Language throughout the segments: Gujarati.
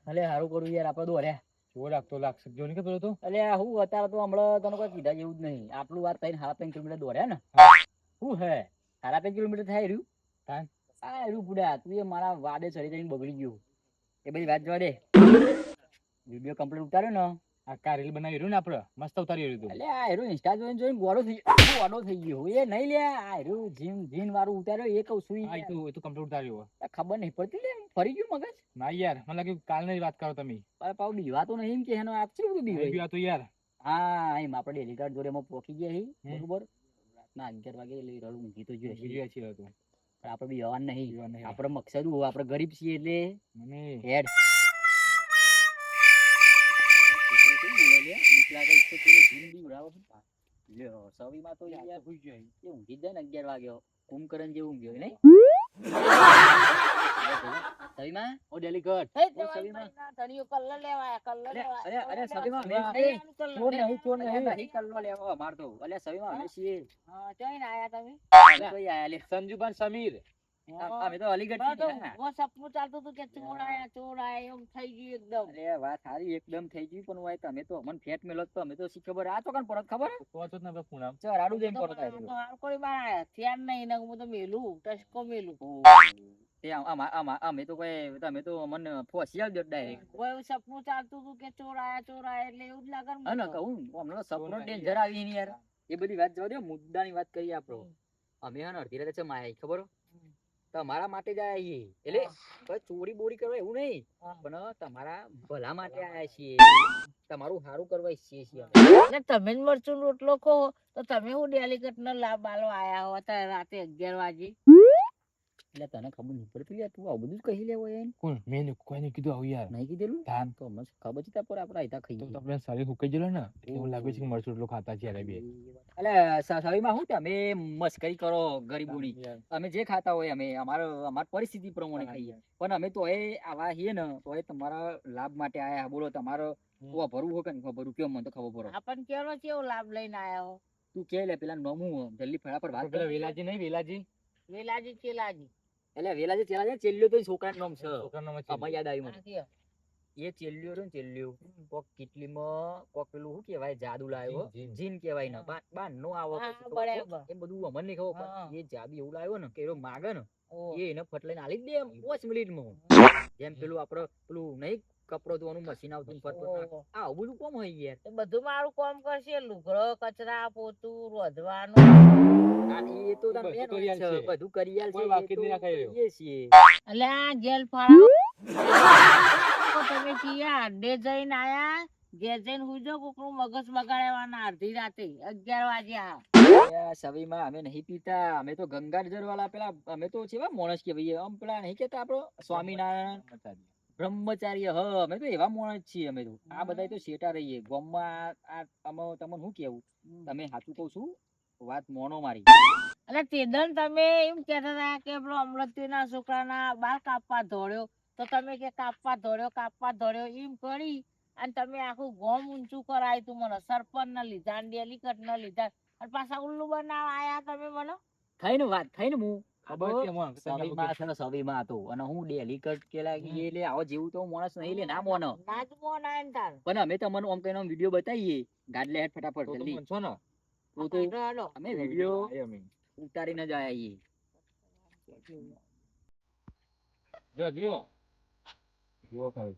અલે હારું કરું યાર આપણે દોડ્યા જો લાગતો લાગશે જો ને કે પેલો તો અલે હું અત્યારે તો હમણાં તને કોઈ કીધા જેવું જ નહીં આપણું વાત થઈને 5.5 કિલોમીટર દોડ્યા ને શું હે 5.5 કિલોમીટર થાય રહ્યું આ રહ્યું બુડા તું એ મારા વાડે ચડી ચડીને બગડી ગયું એ બધી વાત જવા દે વિડીયો કમ્પ્લીટ ઉતાર્યો ને આ કા રીલ બનાવી રહ્યું ને આપણે મસ્ત ઉતારી રહ્યું તું એટલે આ હેરો ઇન્સ્ટા જોઈને ગોડો થઈ ગયો એ નહીં લે આ હેરો જીન વાળું ઉતાર્યો એ કહું છું હા એ તો કમ્પ્લીટ ઉતાર્યો ખબર નહીં પડતી લે ફરી ગયું મગજ ના યાર મને લાગ્યું કાલની વાત કરો તમે અરે પાવ બીવા તો નહીં કે એનો આપ છે બધું બીવાય તો યાર હા એમ આપણે ડેલી કાર્ડ જોડે એમાં પોકી ગયા હી બરોબર રાતના 11 વાગે એટલે રડું ઊંઘી તો જોઈએ છીએ તો પણ આપણે બીવાન નહીં આપણે મકસદ હું આપણે ગરીબ છીએ એટલે મને હેડ સવીમાં તો યાર હુઈ ગયો એ ઊંઘી જાય ને 11 વાગે કુંભકરણ જેવું ઊંઘ્યો નહીં સવીમાં ઓ ડેલી કટ સવીમાં તણીઓ કલ્લો લેવાયા અરે સવીમાં ચોર નહીં કલ્લો લેવો અમાર તો અલે સવીમાં અમે છીએ હા જોઈને આયા તમે કોઈ આયા લે સંજુભાન સમીર અમે તો અલીગઢ થી વો સપનું ચાલતું હતું કે ચોર આયા એમ થઈ ગયું એકદમ અરે વાત સારી એકદમ થઈ ગઈ પણ હોય તમે તો અમને ફેટ મેલો તો અમે તો શી ખબર આ તો કણ પડત ખબર તો ને પૂનમ ચાલ રાડુ જેમ પડત કોઈ મારા ધ્યાન નહીં ને હું તો મેલું ટસકો મેલું તે અમે તો કોઈ તમે તો અમને ફોસિયાલ દો ડાયરેક્ટ કોઈ સપનું ચાલતું હતું કે ચોર આયા એટલે એવું જ લાગે હા ને કહું હમણાં સપનો ડેન્જર આવી ને યાર એ બધી વાત જવા દે મુદ્દાની વાત કરીએ આપણો અમે હે ને અડધી રાતે છે માયા ખબર તમારા માટે જ આયા છીએ એટલે કોઈ ચોરી બોરી કરવા એવું નહીં પણ તમારા ભલા માટે આયા છીએ તમારું સારું કરવા ઈચ્છીએ છીએ એટલે તમે જ મરચું રોટલો ખો તો તમે હું ડેલિકેટ નો લાભ આલો આયા હો અત્યારે રાતે 11 વાગે એટલે તને ખબર નહીં પડતી યાર તું આવું બધું જ કહી લેવો યાર કોણ મેં કોઈને કીધું આવું યાર નહીં કીધેલું ધાન તો મને ખબર છે પર આપણે આયતા ખાઈ તો આપણે શરીર હુકાઈ ગયેલું ને એવું લાગે છે કે મરચું એટલું ખાતા છે યાર બે એટલે સવીમાં શું તમે મસ્કરી કરો ગરીબોની અમે જે ખાતા હોય અમે અમાર પરિસ્થિતિ પ્રમાણે ખાઈએ પણ અમે તો એ આવા છીએ ને તો એ તમારા લાભ માટે આયા બોલો તમારો ભરવું હોય કે નહીં ભરવું કેમ મને તો ખબર પડે આપણને કેવો કેવો લાભ લઈને આયા હો તું કે લે પેલા નમું જલ્દી ફટાફટ વાત પેલા વેલાજી નહીં વેલાજી ચેલાજી એટલે વેલાજી ચેલ્યો તો છોકરા નામ છે છોકરાનો અમાર યાદ આવ્યું મને હા એ ચેલ્યો રહ્યો ને ચેલ્યો કોક કેટલીમાં કોક પેલું શું કહેવાય જાદુ લાવ્યો જીન કહેવાય ને બાન નો આવો બરાબર એ બધું અમને નહીં ખબર પણ એ જાદુ એવું લાવ્યો ને કે એ માગે ને ઓ એ એને ફટલાઈને આલી જ દે 5 મિનિટમાં જેમ પેલું આપણે પેલું નહીં કપડો ધોવાનું મશીન આવતું ને ફટફટ આ બધું કોમ હોય યાર એ બધું મારું કામ કરશે લુગડો કચરા પોતું રોધવાનું એ તો તમે બધું કરી આલ છે બાકી નહીં રાખાય એ છીએ એટલે આ જેલ ફાળો તમે કિયા અડ્ડે જઈને આયા ઘેર જઈને હુજો કોકનું મગજ બગાડવાના અડધી રાતે 11 વાગે સવીમાં અમે નહીં પીતા અમે તો ગંગાજળ વાળા પેલા અમે તો છે માણસ કે ભાઈ આમ પેલા નહીં કેતા આપણો સ્વામિનારાયણ બ્રહ્મચાર્ય અમે તો એવા માણસ છીએ અમે તો આ બધા તો શેટા રહીએ ગામમાં તમને શું કેવું તમે સાચું કહું છું વાત મોનો મારી એટલે તેદન તમે એમ કહેતા હતા કે પેલો અમૃતના છોકરાના બાલ કાપવા દોડ્યો તો તમે કે કાપવા દોડ્યો એમ કરી અને તમે આખું ગોમ ઊંચું કરાય તું મને સરપંચ ને લીધા ડેલિકેટ ને લીધા અને પાછા ઉલ્લુ બનાવવા આયા તમે મને થઈને વાત થઈને હું ખબર છે મને સવીમાં હતો અને હું ડેલિકેટ કેલા એટલે આવો જેવું તો માણસ નહીં લે ના મોનો ના જ મોન આય ને તાર પણ અમે તમને આમ કહીને વિડીયો બતાવીએ ગાડલે હેડ ફટાફટ જલ્દી છો ને તો અમે વિડીયો ઉતારીને જ આયા જો ખાય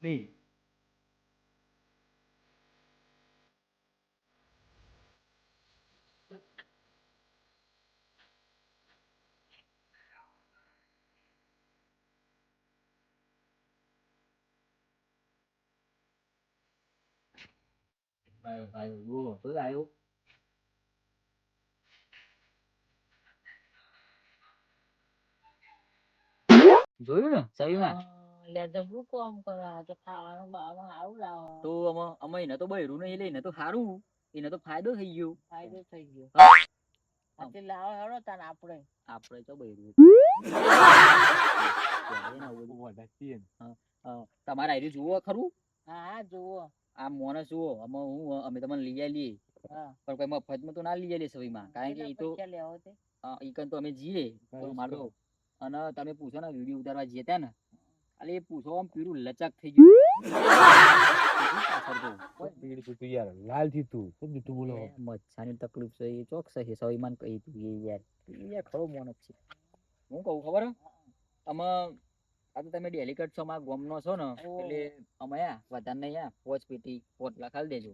નહીં આવ્યો જોયું ને સવીમાં લે જબરું કામ કરવા તો ખાવાનું બાવાનું આવું લાવો તો અમે એને તો બૈરું નહીં લઈને તો સારું એને તો ફાયદો થઈ ગયો ફાયદો થઈ ગયો આજે લાવો હેડો તાન આપણે તો બૈરું તમારે આયરું જુઓ ખરું હા જુઓ આ મોણસ જુઓ અમે તમને લઈ આવીએ હા. પણ કોઈ મફતમાં તો ના લઈ જાય સવીમાં, કારણ કે કેટલા ઈ તો પૈસા લેવો તે? ઈ કન તો અમે જઈએ તો બસ મારો કરો. અને તમે પૂછો ને વિડીયો ઉતારવા જઈએ ત્યાં ને, અલે એ પૂછો આમ પીળું લચક થઈ ગયું. કેટલી પાછળ તો. કોઈ પીળ તું તું યાર લાલ થી તું શું જૂઠું બોલો એ મચ્છાની તકલીફ છે એ ચોક છે સવીમાન કહી તું એ યાર. એ યાર ખરો મોણસ છે. હું કહું ખબર હે? આમાં આ તો તમે ડેલિકેટ છો માં ગોમનો છો ને એટલે અમે વધારે નહીં 5 પેટી 5 લાખ આલી દેજો.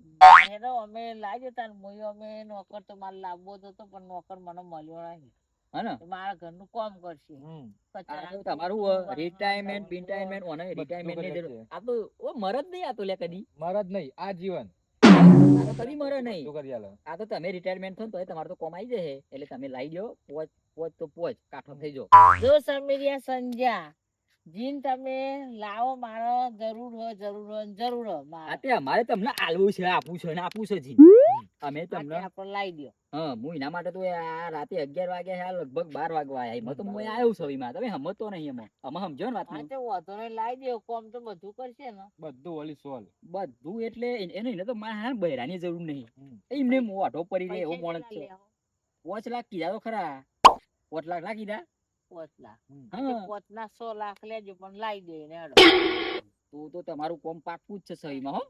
હેરો અમે લાવી દેતા ને મુયો અમે નોકર તો મારે લાવવો તો હતો પણ નોકર મને મળ્યો નહીં. હા ને તો મારા ઘરનું કામ કરશે. હમ આ તો તમારું રિટાયરમેન્ટ પિન્ટાયરમેન્ટ ઓને રિટાયરમેન્ટ ની જરૂર. આ તો ઓ મરદ નહીં આ તો લે કદી. મારા જ નહીં આ જીવન આ તો કદી મરે નહીં. બધું કરી આલો. આ તો તમે રિટાયરમેન્ટ થો ને તોય તમારે તો કોમ આવી જશે એટલે તમે લાવી દો પોચ તો પોચ કાઠો થઈ જો. જો સમીરિયા સંજ્યા જીન તમે લાવો મારો જરૂર હોય મારે. આ તે અમારે તમને આલવું છે આપવું છે ને આપવું છે જી. અમે તમને આપણે લાવી દો. હા હું એના માટે તો આ રાતે 11 વાગ્યા છે, આ લગભગ 12 વાગવા આયા એમાં તો હું આવ્યો છું એમાં તમે સમજતો નહીં એમાં અમે સમજો ને વાત હા તો વાંધો નહીં લાવી દો કોમ તો બધું કરશે ને. બધું ઓલી સોલ બધું એટલે એને તો મારે હા બૈરાની જરૂર નહીં. હમ. એમને મોઢો પડી રહે એવો પૈસા માણસ છે. કેટલા લેવો? 5 લાખ કીધા તો ખરા 5 લાખ ના કીધા. 5 લાખ. હમ. હા 5 ના 100 લાખ લેજો પણ લાવી દે ને હેડો. તો તમારું કોમ પાકું જ છે સહીમાં હો.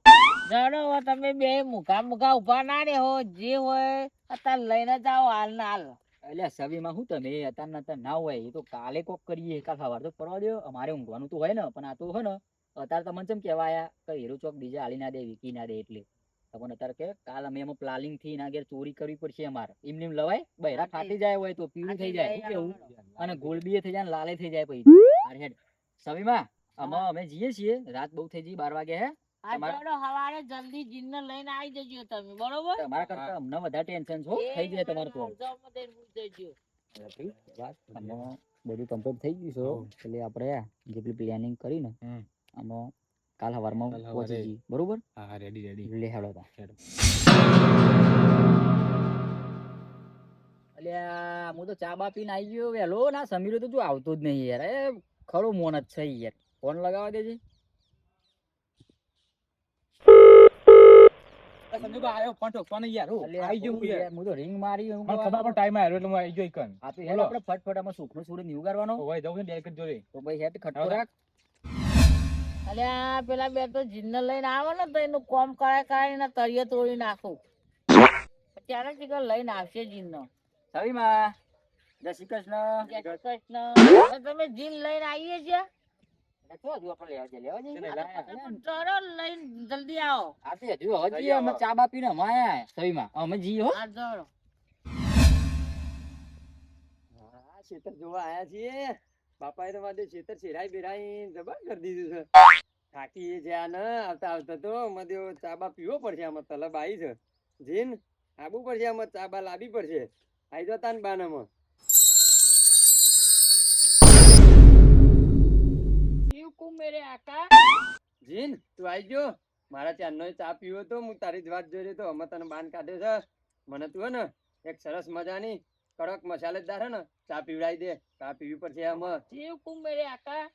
જડો હવે તમે બે મુખા ઉભા ના રહે હો જે હોય અત્યારે લઈને જાઓ હાલ ના હાલ. એટલે સવીમાં શું તમે અત્યારે ના હોય એ તો કાલે કોક કરીએ કાલ સવાર તો પરવા દો અમારે ઊંઘવાનું તો હોય ને પણ આ તો હોય ને અત્યારે તમને કેમ કહેવાયા કે હીરો ચોક બીજા હાલી ના દે વીકી ના દે એટલે તમને અત્યારે કે કાલ અમે એમાં પ્લાનિંગ થી ના ઘેર ચોરી કરવી પડશે અમારે એમને એમ લવાય બૈરા ફાટી જાય હોય તો પીળું થઈ જાય શું કેવું અને ગોળબી થઈ જાય ને લાલે થઈ જાય પછી અરે હેડ સવીમાં અમે જઈએ છીએ રાત બહુ થઈ ગઈ 12 વાગે હે આ જડો હવારે જલ્દી જીનને લઈને આવી જજો તમે બરોબર. તમારા કરતા અમને વધારે ટેન્શન છો થઈ જાય તમારું તો અડધો મધે મૂકી દેજો. બધું કમ્પ્લીટ થઈ ગયું છે એટલે આપણે જેટલી પ્લાનિંગ કરી ને હમ. આમાં કાલ સવારમાં કાલ સવારે. પહોંચી જઈએ બરોબર હા હા રેડી રેડી લે હેડો તા હેડો. અલ્યા હું તો ચા બા પીને આવી ગયો વહેલો ના સમીરો તો તું આવતો જ નહીં યાર એ ખરો મોન જ છે યાર ફોન લગાવવા દેજે આયો ફોન ઠોકવા નહીં યાર અલ્યા, આવી ગયો હું યાર હું તો રિંગ મારી હું મને ખબર પણ ટાઈમ આવ્યો એટલે હું આવી ગયો ઈકન આ તો હેડ આપણે ફટફટ આમાં સુખનું સુરત નહીં ઉગાડવાનો ઓય જાઉં ને ડેલિકેટ જોડે તો ભાઈ હેડ ખટકો રાખ અલ્યા પેલા બે તો જીનને લઈને આવે ને તો એનું કોમ કરાય તળિયે તોડી નાખું ત્યારે ચીકર લઈને આવશે જીનનો. સવીમાં જય શ્રી કૃષ્ણ જય શ્રી કૃષ્ણ. હવે તમે જીન લઈને આવીએ છીએ તો હજુ આપણે લેવા જઈએ ચલો લઈને જલ્દી આવો. આ તો હજુ હજી અમે ચા બા પીને અમે આયા સવીમાં અમે જઈએ હો આ જડો. હા ખેતર જોવા આયા છીએ બાપાએ તો મારે ખેતર શેરાઈ બેરાઈ જબર કરી દીધું છે થાકી જ્યાં ને આવતા આવતા તો મને ચાબા પીવો પડશે આમાં તલબ આવી છે જીન આબુ પડશે આમાં ચાબા લાવી પડશે આઈ જતા ને બાનામાં શિવકુ મેરે આકા. જીન તું આવી ગયો મારા ચાંદનો ચા પીવો તો હું તારી જ વાત જોઈ રહ્યો તો અમે તને બાન કાઢ્યો છે મને તું હે ને એક સરસ મજાની કડક મસાલેદાર હે ને ચા પીવડાવી દે ચા પીવી પડશે આમાં શિવકુ મેરે આકા.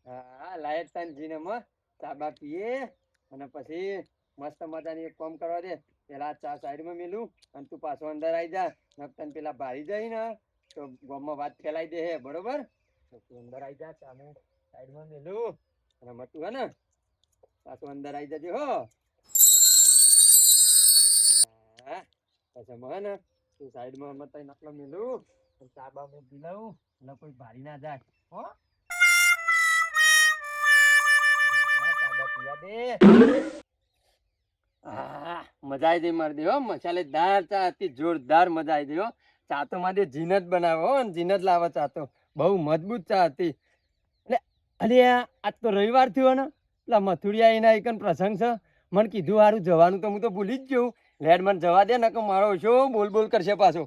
હા લાયક તાન જીને માં ચા બા પીએ અને પછી મસ્ત મજાની એક કામ કરવા દે પેલા ચા સાઈડમાં મેલું અને તું પાછો અંદર આવી જા નક તને પેલા ભારી જાય ને તો ગામમાં વાત ફેલાઈ દે હે બરોબર તો તું અંદર આવી જા ચા હું સાઈડમાં મેલું અને મતું હે ને પાછો અંદર આવી જજે હો હા પછી હે ને તું સાઈડમાં મત નકલો મેલું અને ચા બા મેં પી લઉં અને કોઈ ભારી ના જાય હો મજા આવી ગઈ મારી દેવો મસાલેદાર ચા હતી જોરદાર મજા આવી ગઈ હો ચા તો મારી જીન જ બનાવો હો ને જીન જ લાવો ચા તો બહુ મજબૂત ચા હતી એટલે અરે આજ તો રવિવાર થયો ને પેલા મથુરિયા એના એક પ્રસંગ છે મને કીધું સારું જવાનું તો હું તો ભૂલી જ ગયું લેડ મને જવા દે ને કે મારો શું બોલ બોલ કરશે પાછો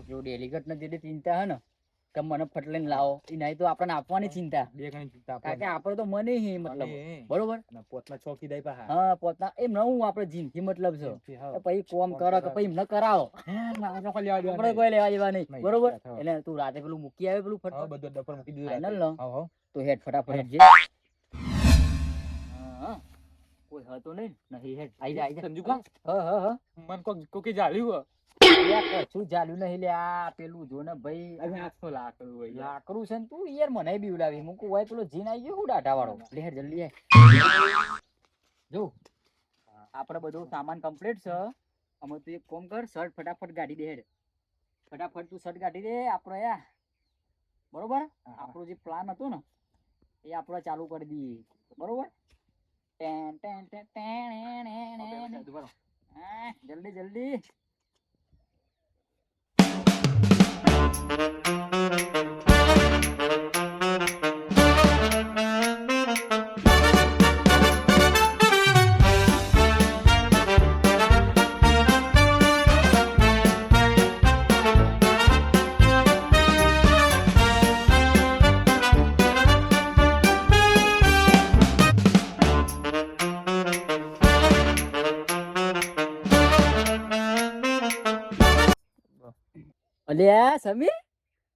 જો ડેલિકેટ ને જેટલી ચિંતા હે ને કે મને ફટલે લાવો એ નહીં તો આપણને આપવાની ચિંતા બે ગણી ચિંતા કારણ કે આપણે તો મને હી મતલબ બરોબર પોતના ચોકી દઈ પાહા હા પોતા એમ ન હું આપણે જિંદગી મતલબ છે તો પછી કોમ કરો કે પછી એમને કરાવો આપણે કોઈ લેવા જેવા નહીં નહીં, બરોબર હા. એટલે તું રાતે પેલું મૂકી આવે પેલું હા ફટફટ બધું ડબ્બર મૂકી દીધું ફાઇનલ રાતે. ને હા હા તો હેડ ફટાફટ જે હા કોઈ કોઈ હતો નહીં નહીં હેડ આઈ જા સંજુ કા મન કોકે જાળ્યું શું ચાલ્યું નહીં લે આ પેલું જો ને ભાઈ આખો લાકડું હોય લાકડું છે ને તું યાર મને બીવડાવી મૂકું હોય પેલો જીન આવી ગયો હું ડાટા વાળો લે હેડ જલ્દી આય જો આપણે બધું સામાન કમ્પ્લીટ છે અમે તું એક કામ કર શર્ટ ફટાફટ ગાડી દે હેડ ફટાફટ તું શર્ટ ગાડી દે આપણે યા બરોબર આપણો જે પ્લાન હતો ને એ આપણે ચાલુ કરી દઈએ બરોબર ટેન ટેન ટેન ટેન હા જલ્દી જલ્દી અલ્યા સમીર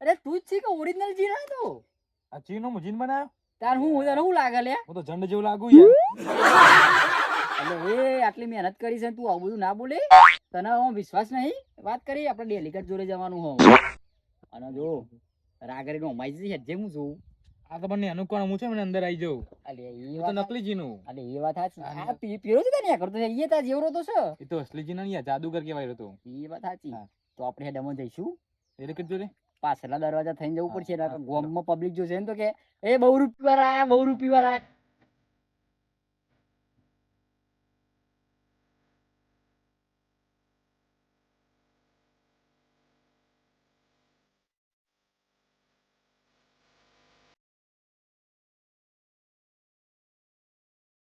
અરે તું જ છે કે ઓરિજિનલ જીના તો આ ચીનો મુજીન બનાવ્યો તાર હું તને શું લાગે લે હું તો ઝંડ જેવું લાગુ યાર એટલે એ આટલી મહેનત કરી છે ને તું આવું બધું ના બોલે તને આમ વિશ્વાસ નહીં વાત કરી આપણે ડેલિકેટ જોડે જવાનું હો અને જો રાગરી નો માઈ જઈ હેજે હું જોઉં આ તો મને અનુકોણ હું છે મને અંદર આવી જાઉં અલે એ એ તો વાત નકલી જીનું અલે એ વાત સાચી આ પીરો છે તને કરતો છે એ તાર જેવરો તો છે એ તો અસલી જીના નહીં જાદુગર કહેવાય હતો એ વાત સાચી તો આપણે હેડમાં જઈશું એટલે કીધું રે પાછલા દરવાજા થઈને જવું પડશે ગોમમાં પબ્લિક જોશે ને તો કે એ બહુ રૂપિયા આયા બહુ રૂપિયા આયા